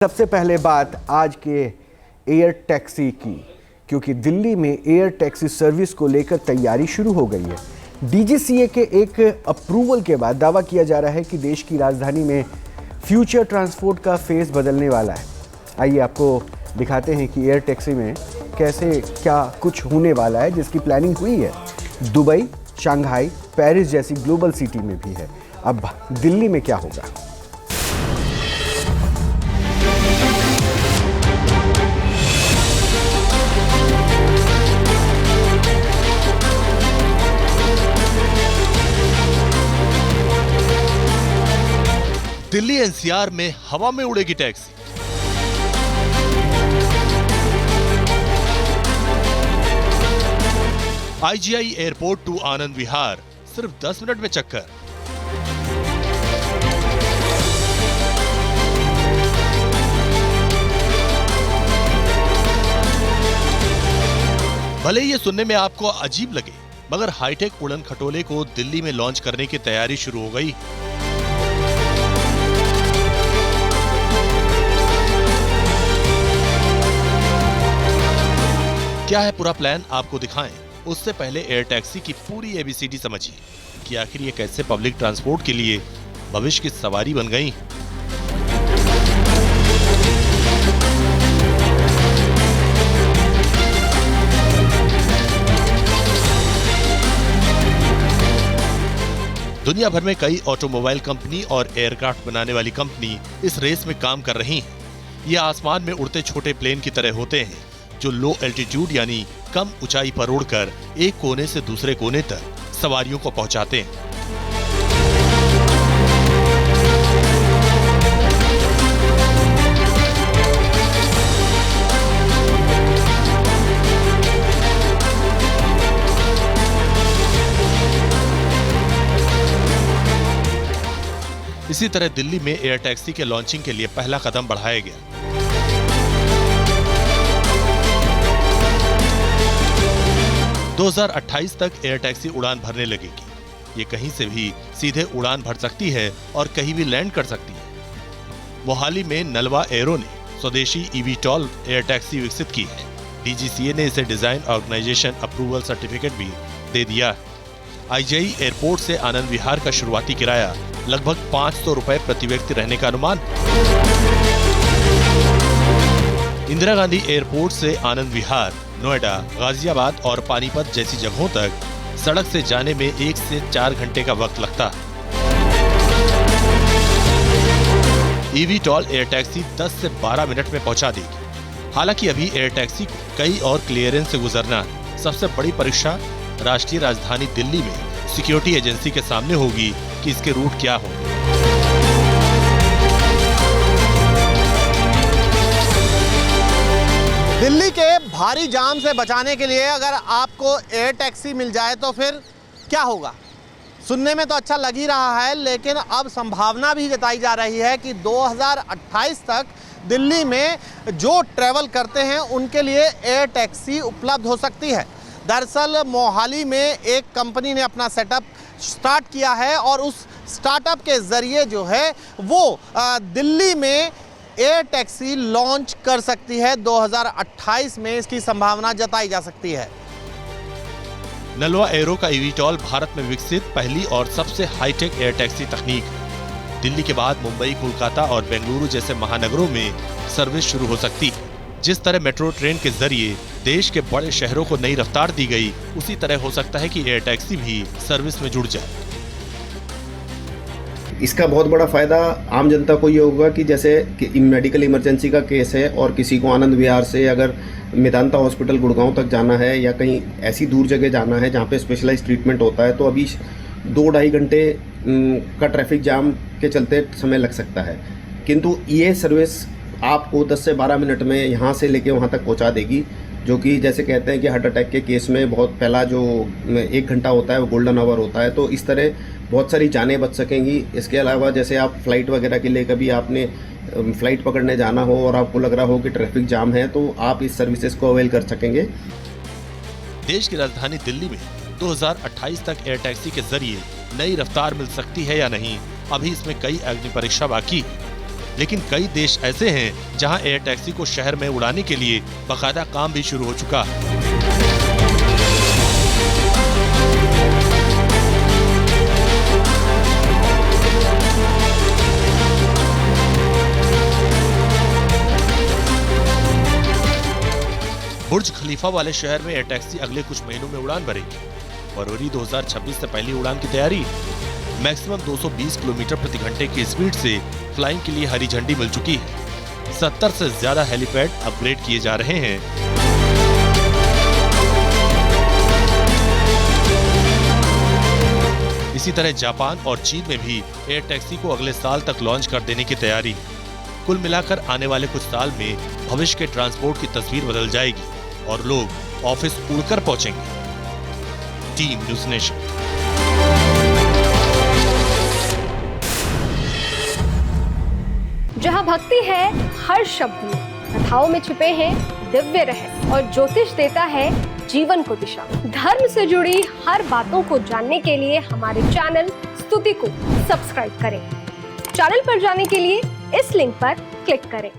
सबसे पहले बात आज के एयर टैक्सी की, क्योंकि दिल्ली में एयर टैक्सी सर्विस को लेकर तैयारी शुरू हो गई है। डीजीसीए के एक अप्रूवल के बाद दावा किया जा रहा है कि देश की राजधानी में फ्यूचर ट्रांसपोर्ट का फेस बदलने वाला है। आइए आपको दिखाते हैं कि एयर टैक्सी में कैसे क्या कुछ होने वाला है, जिसकी प्लानिंग हुई है। दुबई, शंघाई, पेरिस जैसी ग्लोबल सिटी में भी है। अब दिल्ली में क्या होगा? दिल्ली एनसीआर में हवा में उड़ेगी taxi. IGI airport to Anand Vihar, सिर्फ 10 मिनट में चक्कर। भले ये सुनने में आपको अजीब लगे, मगर हाईटेक उड़न खटोले को दिल्ली में लॉन्च करने की तैयारी शुरू हो गई। क्या है पूरा प्लान आपको दिखाएं, उससे पहले एयर टैक्सी की पूरी एबीसीडी समझिए कि आखिर ये कैसे पब्लिक ट्रांसपोर्ट के लिए भविष्य की सवारी बन गई। दुनिया भर में कई ऑटोमोबाइल कंपनी और एयरक्राफ्ट बनाने वाली कंपनी इस रेस में काम कर रही हैं। ये आसमान में उड़ते छोटे प्लेन की तरह होते हैं, जो लो एल्टीट्यूड यानी कम ऊंचाई पर उड़कर एक कोने से दूसरे कोने तक सवारियों को पहुंचाते हैं। इसी तरह दिल्ली में एयर टैक्सी के लॉन्चिंग के लिए पहला कदम बढ़ाया गया। दो 2028 तक एयर टैक्सी उड़ान भरने लगेगी। ये कहीं से भी सीधे उड़ान भर सकती है और कहीं भी लैंड कर सकती है। मोहाली में नलवा एरो ने स्वदेशी ईवीटॉल एयर टैक्सी विकसित की है। डीजीसीए ने इसे डिजाइन ऑर्गेनाइजेशन अप्रूवल सर्टिफिकेट भी दे दिया। आईजीआई एयरपोर्ट से आनंद विहार का शुरुआती किराया लगभग 500 रुपए प्रति व्यक्ति रहने का अनुमान। इंदिरा गांधी एयरपोर्ट से आनंद विहार, नोएडा, गाजियाबाद और पानीपत जैसी जगहों तक सड़क से जाने में 1 से 4 घंटे का वक्त लगता। ईवीटॉल एयर टैक्सी 10 से 12 मिनट में पहुंचा देगी। हालांकि अभी एयर टैक्सी को कई और क्लियरेंस से गुजरना है। सबसे बड़ी परीक्षा राष्ट्रीय राजधानी दिल्ली में सिक्योरिटी एजेंसी के सामने होगी कि इसके रूट क्या हो। दिल्ली के भारी जाम से बचाने के लिए अगर आपको एयर टैक्सी मिल जाए तो फिर क्या होगा? सुनने में तो अच्छा लग ही रहा है, लेकिन अब संभावना भी जताई जा रही है कि 2028 तक दिल्ली में जो ट्रैवल करते हैं उनके लिए एयर टैक्सी उपलब्ध हो सकती है। दरअसल मोहाली में एक कंपनी ने अपना सेटअप स्टार्ट किया है और उस स्टार्टअप के ज़रिए जो है वो दिल्ली में एयर टैक्सी लॉन्च कर सकती है। 2028 में इसकी संभावना जताई जा सकती है। नलवा एरो का ईवीटॉल भारत में विकसित पहली और सबसे हाईटेक एयर टैक्सी तकनीक है। दिल्ली के बाद मुंबई, कोलकाता और बेंगलुरु जैसे महानगरों में सर्विस शुरू हो सकती है। जिस तरह मेट्रो ट्रेन के जरिए देश के बड़े शहरों को नई रफ्तार दी गई, उसी तरह हो सकता है कि एयर टैक्सी भी सर्विस में जुड़ जाए। इसका बहुत बड़ा फ़ायदा आम जनता को ये होगा कि जैसे कि मेडिकल इमरजेंसी का केस है और किसी को आनंद विहार से अगर मेदांता हॉस्पिटल गुड़गांव तक जाना है या कहीं ऐसी दूर जगह जाना है जहाँ पे स्पेशलाइज्ड ट्रीटमेंट होता है, तो अभी 2-2.5 घंटे का ट्रैफिक जाम के चलते समय लग सकता है। किंतु ये सर्विस आपको 10 से 12 मिनट में यहाँ से लेके वहाँ तक पहुँचा देगी, जो कि जैसे कहते हैं कि हार्ट अटैक के केस में बहुत पहला जो 1 घंटा होता है वो गोल्डन आवर होता है। तो इस तरह बहुत सारी जानें बच सकेंगी। इसके अलावा जैसे आप फ्लाइट वगैरह के लिए कभी आपने फ्लाइट पकड़ने जाना हो और आपको लग रहा हो कि ट्रैफिक जाम है, तो आप इस सर्विसेज को अवेल कर सकेंगे। देश की राजधानी दिल्ली में 2028 तक एयर टैक्सी के जरिए नई रफ्तार मिल सकती है या नहीं, अभी इसमें कई अग्नि परीक्षा बाकी है। लेकिन कई देश ऐसे हैं जहां एयर टैक्सी को शहर में उड़ाने के लिए बाकायदा काम भी शुरू हो चुका है। बुर्ज खलीफा वाले शहर में एयर टैक्सी अगले कुछ महीनों में उड़ान भरेगी। फरवरी 2026 से पहली उड़ान की तैयारी। मैक्सिमम 220 किलोमीटर प्रति घंटे की स्पीड से फ्लाइंग के लिए हरी झंडी मिल चुकी है। 70 से ज्यादा हेलीपैड अपग्रेड किए जा रहे हैं। इसी तरह जापान और चीन में भी एयर टैक्सी को अगले साल तक लॉन्च कर देने की तैयारी। कुल मिलाकर आने वाले कुछ साल में भविष्य के ट्रांसपोर्ट की तस्वीर बदल जाएगी और लोग ऑफिस उड़कर पहुंचेंगे। Team news nation. जहां भक्ति है हर शब्द में, कथाओं में छुपे हैं दिव्य रहस्य और ज्योतिष देता है जीवन को दिशा। धर्म से जुड़ी हर बातों को जानने के लिए हमारे चैनल स्तुति को सब्सक्राइब करें। चैनल पर जाने के लिए इस लिंक पर क्लिक करें।